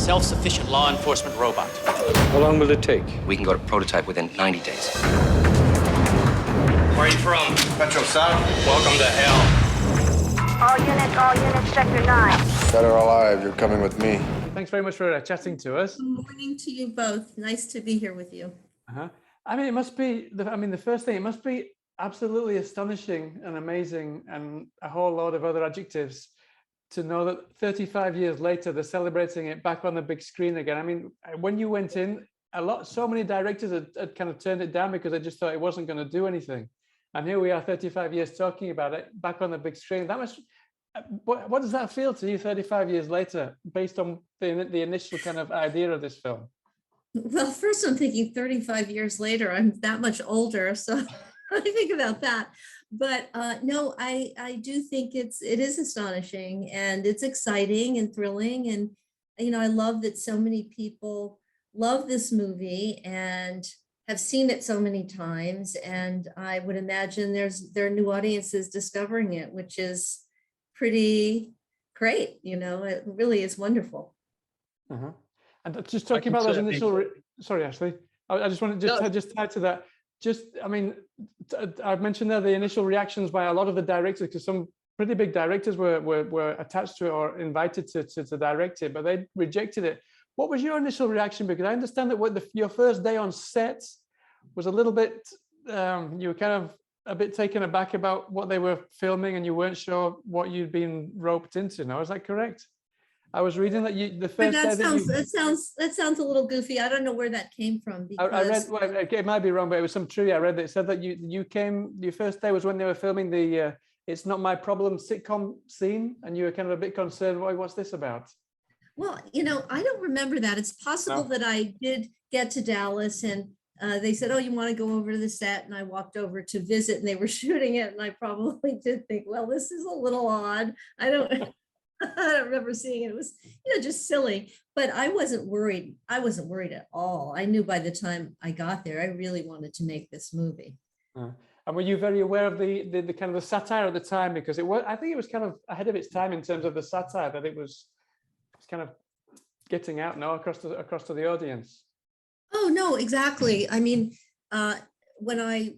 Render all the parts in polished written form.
self-sufficient law enforcement robot. How long will it take? We can go to prototype within 90 days. Where are you from? Metro South. Welcome to hell. All units, Sector 9. Dead or alive, you're coming with me. Thanks very much for chatting to us. Good morning to you both. Nice to be here with you. I mean, it must be, the first thing, it must be absolutely astonishing and amazing and a whole load of other adjectives to know that 35 years later, they're celebrating it back on the big screen again. I mean, when you went in, so many directors had kind of turned it down because they just thought it wasn't going to do anything. And here we are 35 years talking about it back on the big screen. That must, what does that feel to you 35 years later, based on the initial kind of idea of this film? Well, first I'm thinking 35 years later, I'm that much older. So I think about that. But no, I do think it is astonishing and it's exciting and thrilling. And, you know, I love that so many people love this movie and have seen it so many times. And I would imagine there are new audiences discovering it, which is pretty great. You know, it really is wonderful. And just talking about those initial, sorry, Ashley, I just want to just add to that. I mean, I've mentioned there the initial reactions by a lot of the directors, because some pretty big directors were attached to it or invited to direct it, but they rejected it. What was your initial reaction? Because I understand that your first day on set was a little bit, you were kind of a bit taken aback about what they were filming and you weren't sure what you'd been roped into. Now, is that correct? I was reading that the first day that sounds a little goofy. I don't know where that came from. Because I read, well, it might be wrong, but it was some trivia I read that said that your first day was when they were filming the "It's Not My Problem" sitcom scene, and you were kind of a bit concerned. What's this about? Well, you know, I don't remember that. It's possible that I did get to Dallas and they said, "Oh, you want to go over to the set?" And I walked over to visit, and they were shooting it, and I probably did think, "Well, this is a little odd." I don't remember seeing it. It was, you know, just silly, but I wasn't worried. I wasn't worried at all. I knew by the time I got there, I really wanted to make this movie. And were you very aware of the kind of the satire at the time? Because I think it was kind of ahead of its time in terms of the satire that it was kind of getting out now across to the audience. Oh, no, exactly. I mean, when I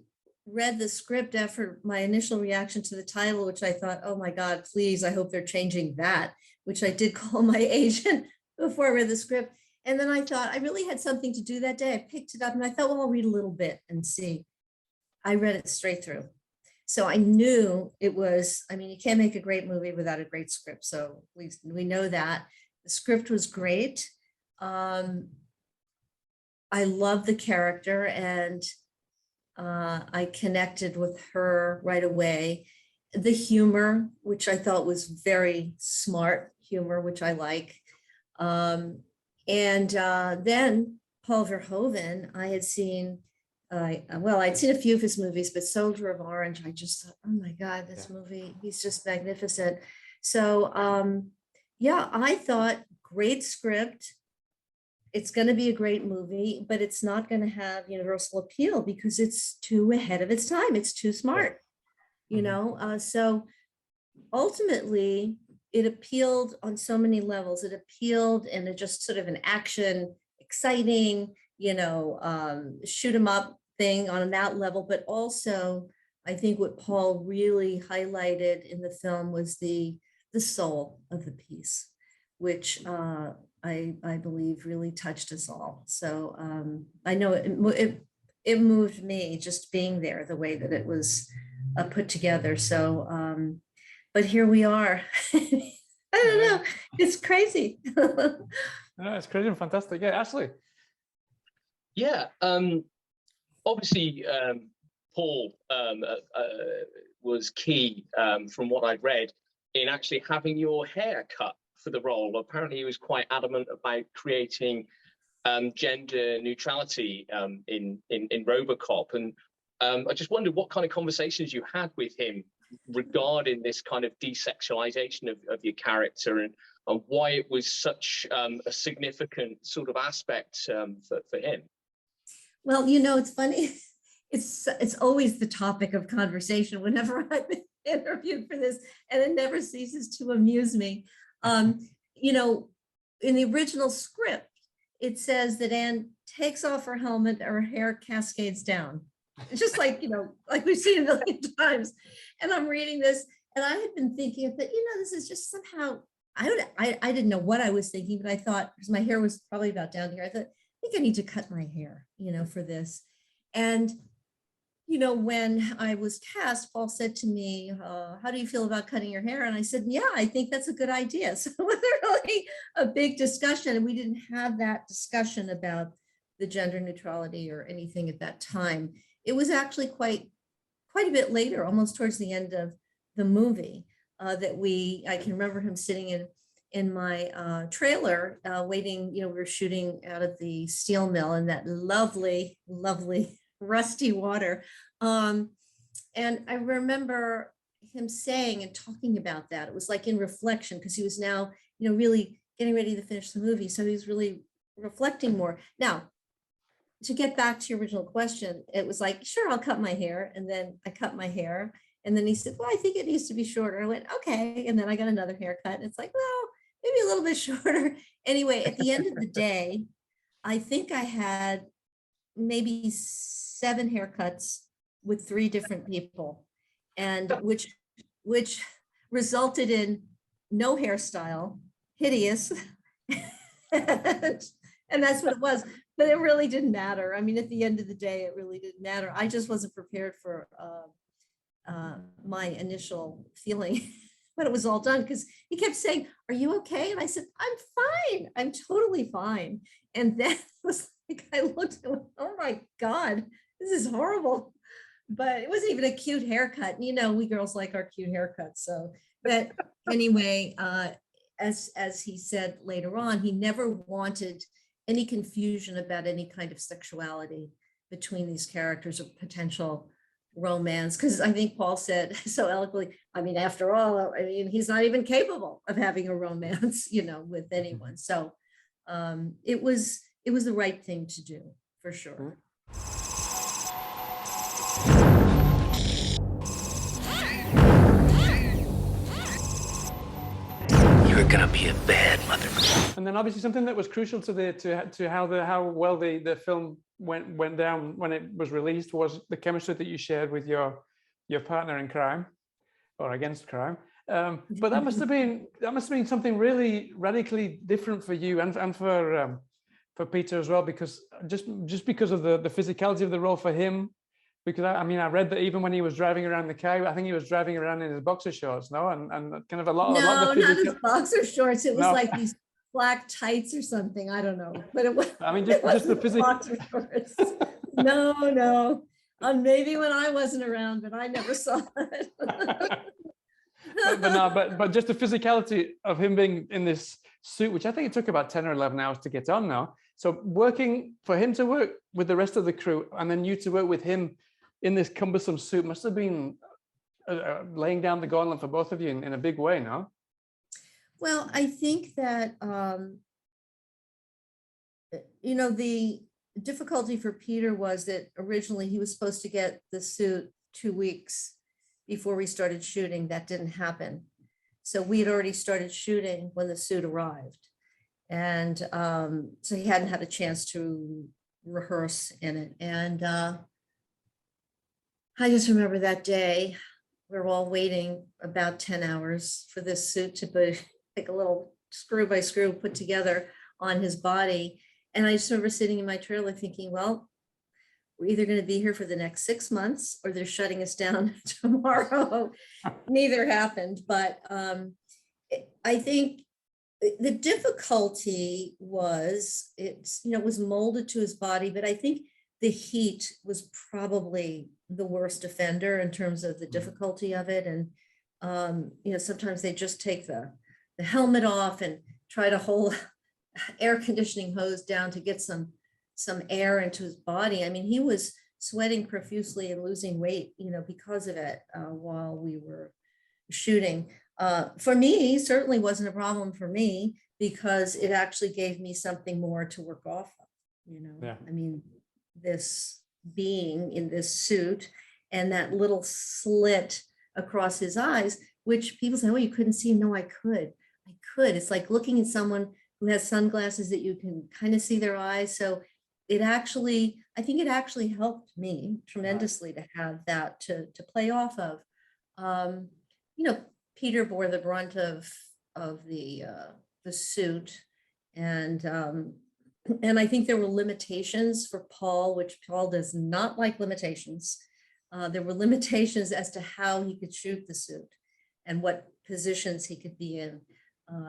read the script after my initial reaction to the title, which I thought, oh my God, please, I hope they're changing that, which I did call my agent before I read the script. And then I thought I really had something to do that day. I picked it up and I thought, well, I'll read a little bit and see. I read it straight through. So I knew it was, I mean, you can't make a great movie without a great script. So we know that. The script was great. I love the character and I connected with her right away. The humor, which I thought was very smart humor, which I like. And then Paul Verhoeven, I had seen, I'd seen a few of his movies, but Soldier of Orange, I just thought, oh my God, this movie, he's just magnificent. So yeah, I thought great script. It's going to be a great movie, but it's not going to have universal appeal because it's too ahead of its time. It's too smart, you know? So ultimately it appealed on so many levels. It appealed in a just sort of an action, exciting, you know, shoot 'em up thing on that level. But also I think what Paul really highlighted in the film was the soul of the piece, which I believe really touched us all. So I know it moved me just being there, the way that it was put together. So, but here we are. I don't know. It's crazy. No, it's crazy and fantastic. Yeah, Ashley. Yeah. Obviously, Paul was key from what I'd read in actually having your hair cut for the role. Apparently he was quite adamant about creating gender neutrality in Robocop. And I just wondered what kind of conversations you had with him regarding this kind of desexualization of your character and why it was such a significant sort of aspect for him. Well, you know, it's funny. It's always the topic of conversation whenever I'm interviewed for this, and it never ceases to amuse me. You know, in the original script, it says that Anne takes off her helmet, her hair cascades down. It's just like, like we've seen a million times. And I'm reading this, and I had been thinking that, this is just somehow, I didn't know what I was thinking, but I thought, because my hair was probably about down here, I thought, I think I need to cut my hair, for this. And, when I was cast, Paul said to me, how do you feel about cutting your hair? And I said, yeah, I think that's a good idea. So it was really a big discussion. And we didn't have that discussion about the gender neutrality or anything at that time. It was actually quite a bit later, almost towards the end of the movie, that I can remember him sitting in my trailer waiting. We were shooting out of the steel mill in that lovely rusty water. And I remember him saying and talking about that. It was like in reflection, because he was now, really getting ready to finish the movie. So he was really reflecting more. Now, to get back to your original question, it was like, sure, I'll cut my hair. And then I cut my hair. And then he said, well, I think it needs to be shorter. I went, okay. And then I got another haircut. And it's like, well, maybe a little bit shorter. Anyway, at the end of the day, I think I had maybe 7 haircuts with 3 different people, and which resulted in no hairstyle, hideous. And that's what it was. But it really didn't matter. I mean, at the end of the day, it really didn't matter. I just wasn't prepared for my initial feeling when it was all done, because he kept saying, are you okay? And I said, I'm fine. I'm totally fine. And then it was like, I looked and went, oh my God, this is horrible. But it wasn't even a cute haircut. We girls like our cute haircuts. So, but anyway, as he said later on, he never wanted any confusion about any kind of sexuality between these characters or potential romance. Because I think Paul said so eloquently, I mean, after all, he's not even capable of having a romance, with anyone. So it was the right thing to do, for sure. You're gonna be a bad mother. And then obviously something that was crucial to how well the film went down when it was released was the chemistry that you shared with your partner in crime, or against crime. But that must have been something really radically different for you and for Peter as well, because just because of the physicality of the role for him. Because I read that even when he was driving around the car, I think he was driving around in his boxer shorts, no, and kind of a lot. No, of the not his boxer shorts. It was No. like these black tights or something. I don't know, but it was. Just the physical. Boxer shorts. No. Maybe when I wasn't around, but I never saw it. but just the physicality of him being in this suit, which I think it took about 10 or 11 hours to get on now. So for him to work with the rest of the crew, and then you to work with him in this cumbersome suit must have been laying down the gauntlet for both of you in a big way, no? Well, I think that, the difficulty for Peter was that originally he was supposed to get the suit 2 weeks before we started shooting. That didn't happen. So we had already started shooting when the suit arrived. And so he hadn't had a chance to rehearse in it. And I just remember that day, we were all waiting about 10 hours for this suit to be like a little screw by screw put together on his body. And I just remember sitting in my trailer thinking, well, we're either going to be here for the next 6 months or they're shutting us down tomorrow. Neither happened. But I think the difficulty was it was molded to his body, but I think the heat was probably the worst offender in terms of the difficulty of it. And sometimes they just take the helmet off and try to hold air conditioning hose down to get some air into his body. I mean, he was sweating profusely and losing weight, because of it while we were shooting. For me, certainly wasn't a problem for me, because it actually gave me something more to work off of, Yeah. I mean, this being in this suit and that little slit across his eyes, which people say, oh, you couldn't see him. No, I could. It's like looking at someone who has sunglasses that you can kind of see their eyes. So it actually, I think it actually helped me tremendously to have that to play off of. You know, Peter bore the brunt of the suit, and I think there were limitations for Paul, which Paul does not like limitations. There were limitations as to how he could shoot the suit and what positions he could be in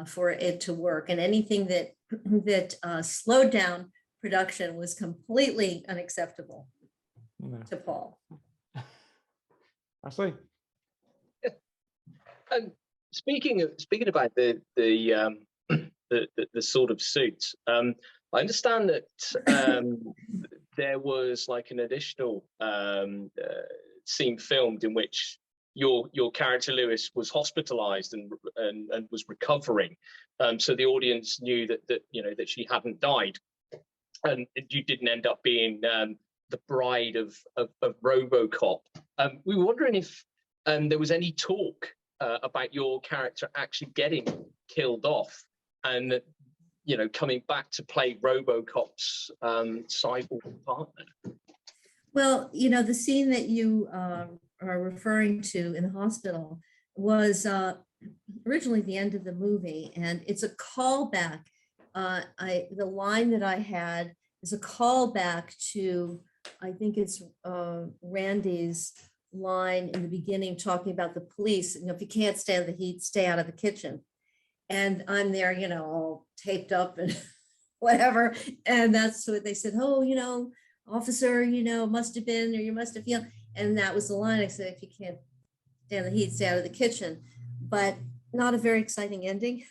for it to work. And anything that slowed down production was completely unacceptable to Paul. Ashley? And speaking about the sort of suits, I understand that there was like an additional scene filmed in which your character Lewis was hospitalized and was recovering, so the audience knew that you know that she hadn't died, and you didn't end up being the bride of Robocop. We were wondering if there was any talk about your character actually getting killed off and you know coming back to play Robocop's cyborg partner. Well, you know, the scene that you are referring to in the hospital was originally the end of the movie, and it's a callback. The line that I had is a callback to, I think it's Randy's line in the beginning talking about the police. You know, if you can't stand the heat, stay out of the kitchen. And I'm there, you know, all taped up and whatever. And that's what they said, oh, you know, officer, you know, must have been, or you must have feel. And that was the line. I said, if you can't stand the heat, stay out of the kitchen. But not a very exciting ending,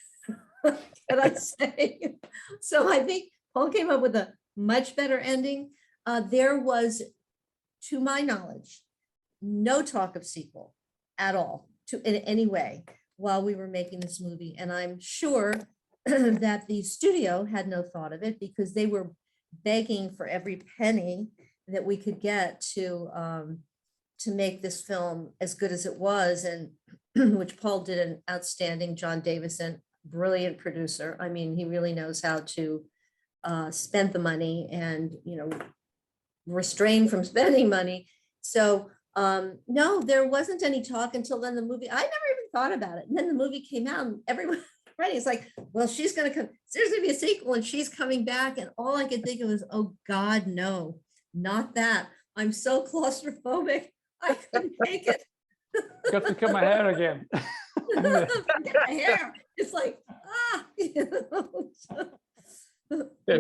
can I say? So I think Paul came up with a much better ending. There was, to my knowledge, no talk of sequel at all in any way while we were making this movie. And I'm sure that the studio had no thought of it because they were begging for every penny that we could get to make this film as good as it was, and which Paul did an outstanding. John Davison, brilliant producer. I mean, he really knows how to spend the money and, you know, restrain from spending money. So no, there wasn't any talk until then the movie. I never even thought about it. And then the movie came out and everyone right, it's like, well, she's going to come, there's going to be a sequel and she's coming back. And all I could think of was, oh God, no, not that. I'm so claustrophobic. I couldn't take it. Got to cut my hair again. My hair. It's like, you know. Yeah,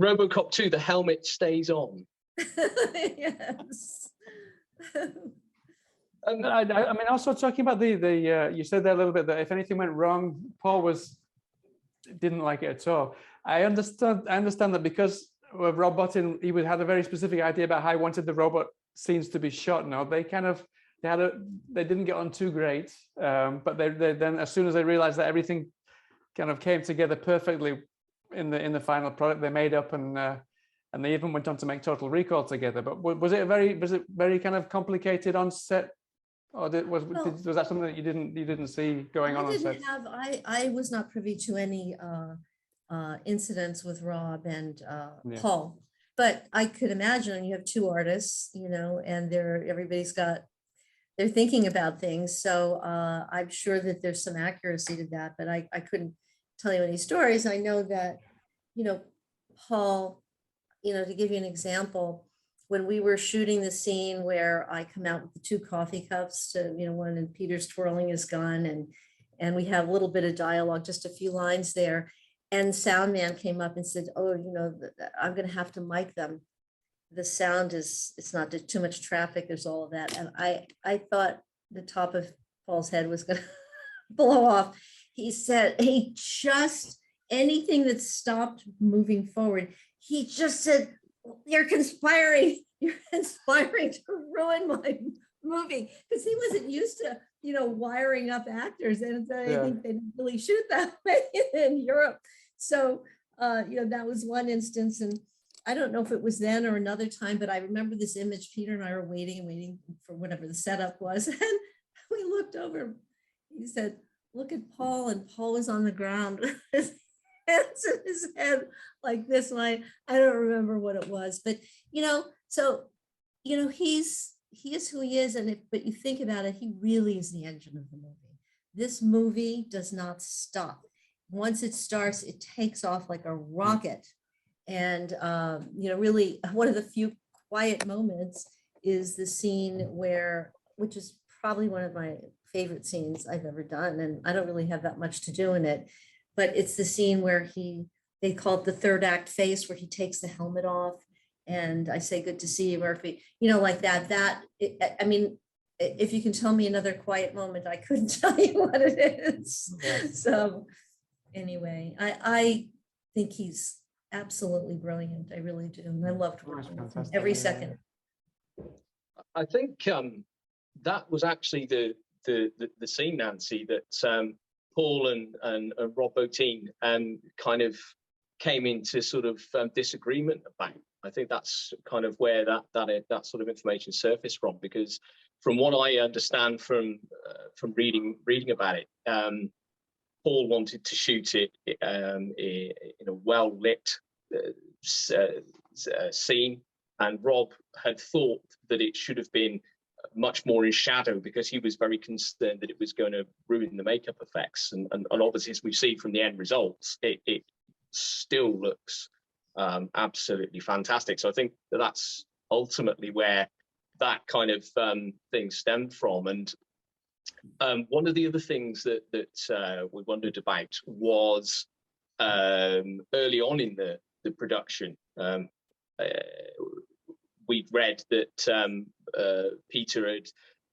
Robocop 2, the helmet stays on. Yes. I mean, also talking about the you said there a little bit that if anything went wrong, Paul didn't like it at all. I understand that because Rob Bottin, he had a very specific idea about how he wanted the robot scenes to be shot. Now they didn't get on too great, but they then as soon as they realized that everything kind of came together perfectly in the final product, they made up and they even went on to make Total Recall together. But was it very kind of complicated on set, or was that something that you didn't see going on set? I was not privy to any incidents with Rob and Paul, but I could imagine you have two artists, you know, and they're thinking about things. So I'm sure that there's some accuracy to that, but I couldn't tell you any stories. I know that, you know, Paul, you know, to give you an example, when we were shooting the scene where I come out with the two coffee cups to, you know, one and Peter's twirling his gun and we have a little bit of dialogue, just a few lines there. And sound man came up and said, oh, you know, I'm going to have to mic them. The sound it's not too much traffic. There's all of that. And I thought the top of Paul's head was going to blow off. He said, anything that stopped moving forward, he just said, you're conspiring to ruin my movie, because he wasn't used to, you know, wiring up actors, and I think they didn't really shoot that way in Europe. So you know, that was one instance, and I don't know if it was then or another time, but I remember this image. Peter and I were waiting for whatever the setup was, and we looked over. He said, look at Paul, and Paul was on the ground. hands in his head like this. And I don't remember what it was, but so he is who he is, but you think about it, he really is the engine of the movie. This movie does not stop. Once it starts, it takes off like a rocket. And really one of the few quiet moments is the scene which is probably one of my favorite scenes I've ever done, and I don't really have that much to do in it, but it's the scene where they call it the third act face, where he takes the helmet off and I say, "Good to see you, Murphy," like that. If you can tell me another quiet moment, I couldn't tell you what it is. So anyway, I think he's absolutely brilliant. I really do. And I loved working with him every second. I think that was actually the scene, Nancy, that Paul and Rob Bottin kind of came into sort of disagreement about. I think that's kind of where that sort of information surfaced from, because from what I understand from reading about it, Paul wanted to shoot it in a well-lit scene, and Rob had thought that it should have been much more in shadow because he was very concerned that it was going to ruin the makeup effects. And obviously, as we've seen from the end results, it still looks absolutely fantastic. So I think that's ultimately where that kind of thing stemmed from. And one of the other things that we wondered about was early on in the production, we'd read that Peter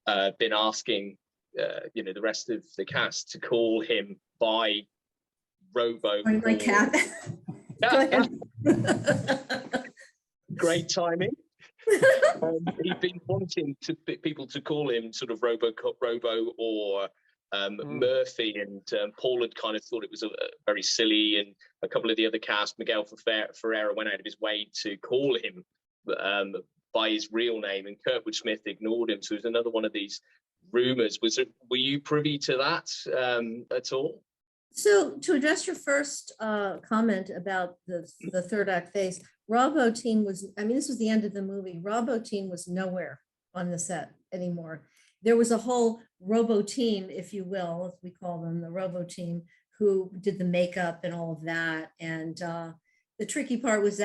had been asking the rest of the cast to call him by Robo. Sorry, my cat. Go ahead. Great timing. He'd been wanting people to call him sort of Robocop, Robo, or Murphy, and Paul had kind of thought it was very silly, and a couple of the other cast, Miguel Ferreira, went out of his way to call him by his real name, and Kurtwood Smith ignored him. So it was another one of these rumors. Were you privy to that at all? So to address your first comment about the third act phase, Rob Bottin was, this was the end of the movie. Rob Bottin was nowhere on the set anymore. There was a whole Robo team, if you will, as we call them, the Robo team, who did the makeup and all of that. And the tricky part was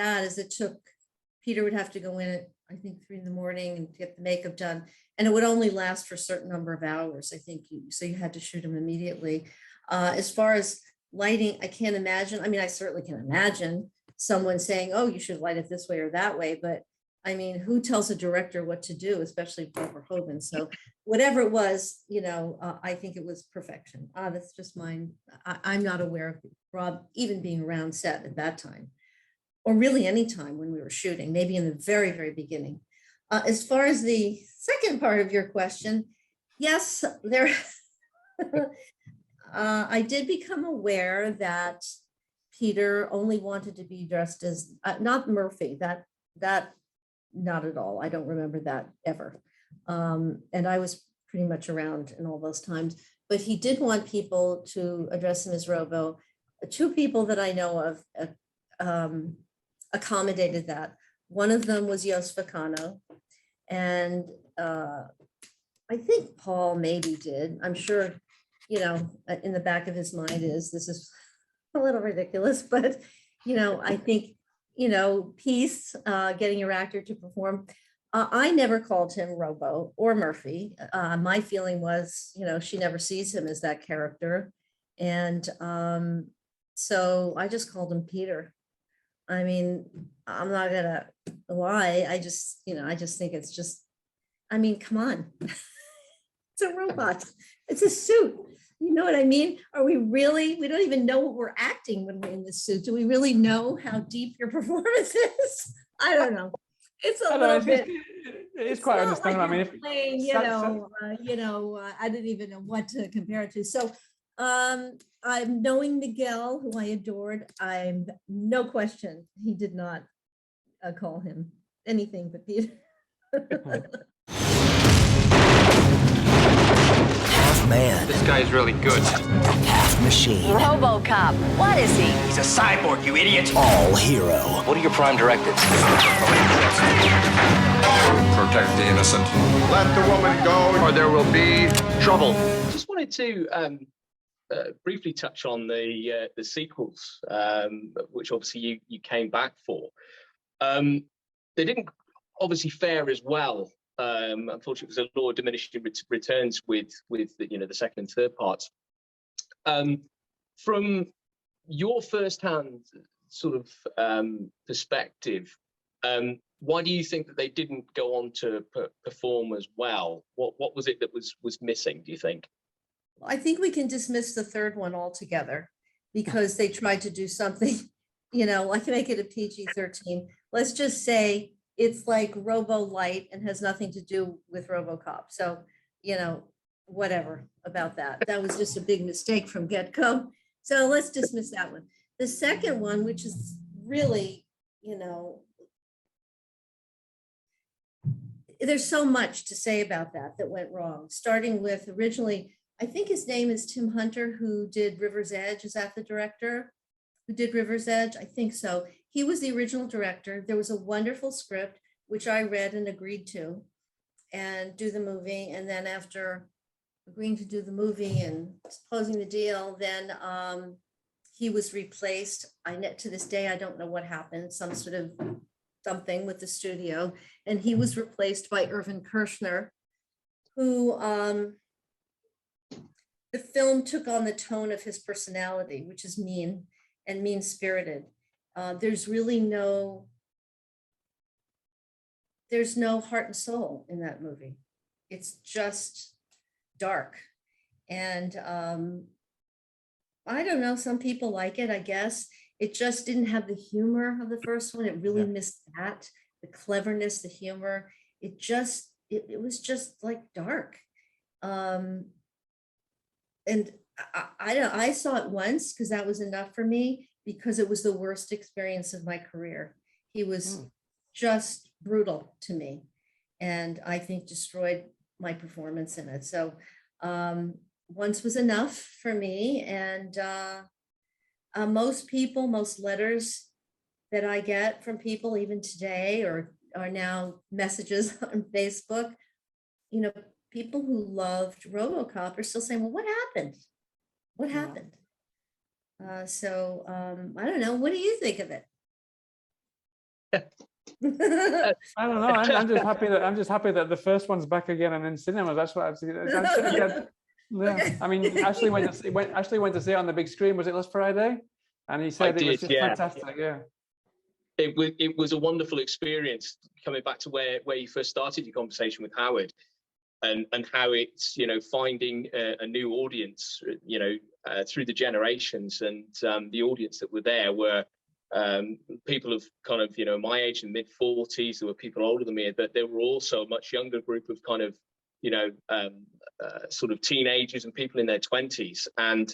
Peter would have to go in at, I think, 3 a.m. and get the makeup done. And it would only last for a certain number of hours, I think. So you had to shoot him immediately. As far as lighting, I can't imagine. I certainly can imagine someone saying, "Oh, you should light it this way or that way." But who tells a director what to do, especially Barbara Hogan? So whatever it was, I think it was perfection. That's just mine. I'm not aware of Rob even being around set at that time, or really any time when we were shooting, maybe in the very, very beginning. As far as the second part of your question, yes, there. I did become aware that Peter only wanted to be dressed as not Murphy. That not at all. I don't remember that ever. And I was pretty much around in all those times. But he did want people to address him as Robo. 2 people that I know of accommodated that. One of them was Jos Vacano, and I think Paul maybe did. I'm sure. In the back of his mind this is a little ridiculous, but, I think, peace, getting your actor to perform. I never called him Robo or Murphy. My feeling was, she never sees him as that character. And so I just called him Peter. I'm not gonna lie. I just think it's just, come on. It's a robot. It's a suit. You know what I mean? Are we don't even know what we're acting when we're in this suit. Do we really know how deep your performance is? I don't know. It's a little bit. It's quite understandable. Like playing, I didn't even know what to compare it to. So I'm knowing Miguel, who I adored. I'm no question. He did not call him anything but Peter. half man, This guy is really good. half machine, Robocop. What is he? he's a cyborg, you idiot. All hero. What are your prime directives? Protect the innocent. Let the woman go, or there will be trouble. Just wanted to briefly touch on the sequels, which obviously you came back for. They didn't obviously fare as well. Unfortunately, it was a law of diminishing returns with the second and third parts. From your first-hand sort of perspective, why do you think that they didn't go on to perform as well? What was it that was missing, do you think? I think we can dismiss the third one altogether because they tried to do something, like make it a PG-13. Let's just say it's like Robo Light and has nothing to do with Robocop. So, whatever about that. That was just a big mistake from get-go. So let's dismiss that one. The second one, which is really, there's so much to say about that went wrong, starting with originally, I think his name is Tim Hunter, who did River's Edge. Is that the director who did River's Edge? I think so. He was the original director. There was a wonderful script, which I read and agreed to and do the movie. And then after agreeing to do the movie and closing the deal, then he was replaced. To this day, I don't know what happened, some sort of something with the studio. And he was replaced by Irvin Kershner, who the film took on the tone of his personality, which is mean and mean-spirited. There's really no heart and soul in that movie. It's just dark. And I don't know, some people like it, I guess. It just didn't have the humor of the first one. It really missed that, the cleverness, the humor. It was just like dark. And I saw it once because that was enough for me, because it was the worst experience of my career. He was just brutal to me, and I think destroyed my performance in it. So once was enough for me. And most letters that I get from people even today or are now messages on Facebook, people who loved RoboCop are still saying, well, what happened? What happened? So I don't know. What do you think of it? I don't know. I'm just happy that the first one's back again and in cinemas. That's what I've seen. Yeah. I mean, Ashley went to see it on the big screen. Was it last Friday? And he said it was just fantastic. Yeah. It was a wonderful experience, coming back to where you first started your conversation with Howard, and how it's finding a new audience through the generations. And the audience that were there were people of kind of my age, in mid-40s. There were people older than me, but there were also a much younger group of kind of sort of teenagers and people in their 20s. And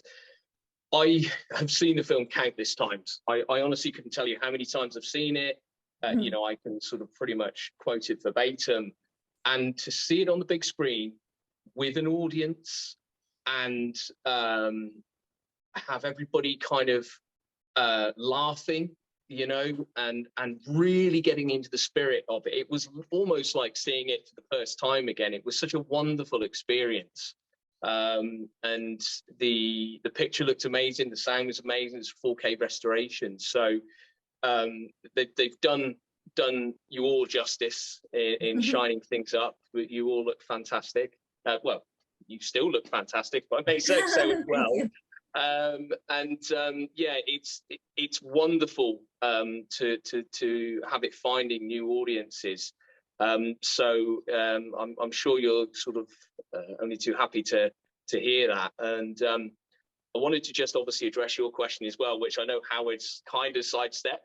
I have seen the film countless times. I honestly couldn't tell you how many times I've seen it. I can sort of pretty much quote it verbatim. And to see it on the big screen with an audience and have everybody kind of laughing, and really getting into the spirit of it. It was almost like seeing it for the first time again. It was such a wonderful experience. And the picture looked amazing. The sound was amazing. It's 4K restoration. So they've done you all justice in shining things up. You all look fantastic. Well, you still look fantastic, but I may say so as well. It's wonderful to have it finding new audiences. So I'm sure you're sort of only too happy to hear that. And I wanted to just obviously address your question as well, which I know Howard's kind of sidestepped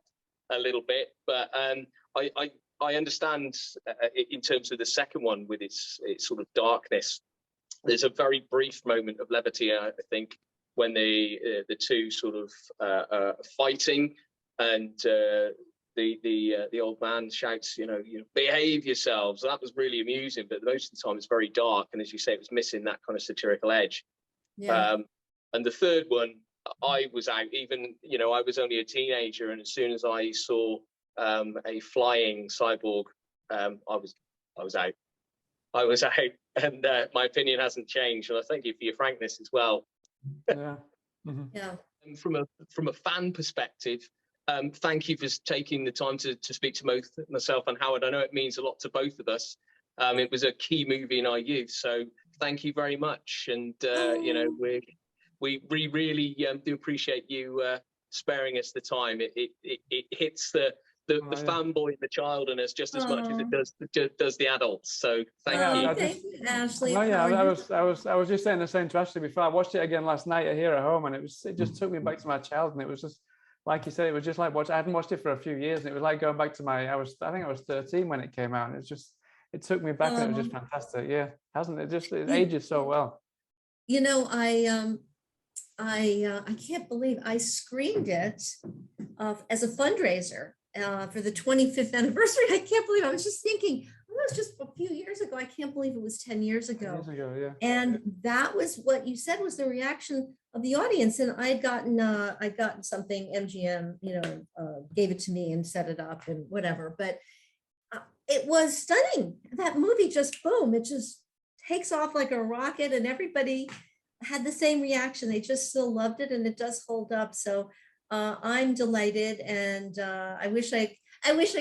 a little bit, but I understand in terms of the second one with its sort of darkness. There's a very brief moment of levity, I think, when the two sort of fighting, and the old man shouts, behave yourselves. That was really amusing, but most of the time it's very dark, and as you say, it was missing that kind of satirical edge. Yeah. And the third one, I was out. Even I was only a teenager, and as soon as I saw a flying cyborg, I was out. I was out, and my opinion hasn't changed. And I thank you for your frankness as well. Yeah. Mm-hmm. Yeah. And from a fan perspective, thank you for taking the time to speak to both myself and Howard. I know it means a lot to both of us. It was a key movie in our youth, so thank you very much. And we really do appreciate you sparing us the time. It hits the fanboy and the child in us just as much as it does the adults. So thank you. Thank you, Ashley. No, yeah, I was just saying the same to Ashley before. I watched it again last night here at home, and it just took me back to my childhood. And it was just like you said, it was just like I hadn't watched it for a few years, and it was like going back to I think I was 13 when it came out, and it took me back, and it was just fantastic. Yeah, hasn't it? It ages so well. I can't believe I screened it as a fundraiser for the 25th anniversary. I can't believe I was just thinking, it was just a few years ago. I can't believe it was 10 years ago. Yeah. And that was what you said was the reaction of the audience. And I'd gotten something, MGM, gave it to me and set it up and whatever. But it was stunning. That movie just, boom, it just takes off like a rocket, and everybody had the same reaction. They just still loved it, and it does hold up. So I'm delighted, and I wish I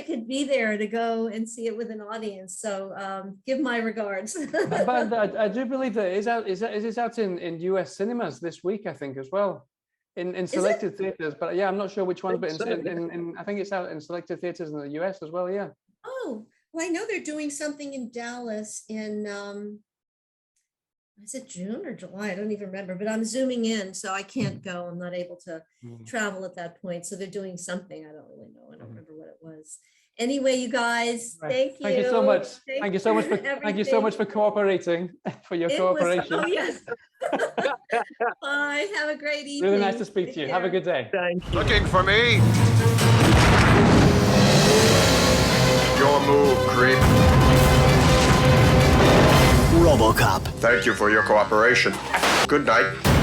could be there to go and see it with an audience. So give my regards. But I do believe that it is out in US cinemas this week, I think, as well, in selected theaters. But yeah, I'm not sure which one, but I think it's out in selected theaters in the US as well. Yeah. Oh, well, I know they're doing something in Dallas in is it June or July? I don't even remember, but I'm zooming in, so I can't go. I'm not able to travel at that point. So they're doing something. I don't really know. I don't remember what it was. Anyway, you guys, thank you. Thank you so much. Thank you so much for cooperating, for your cooperation. Oh, yes. Bye. Have a great evening. Really nice to speak to you. Have a good day. Thank you. Looking for me? Your move, creep. Robocop. Thank you for your cooperation. Good night.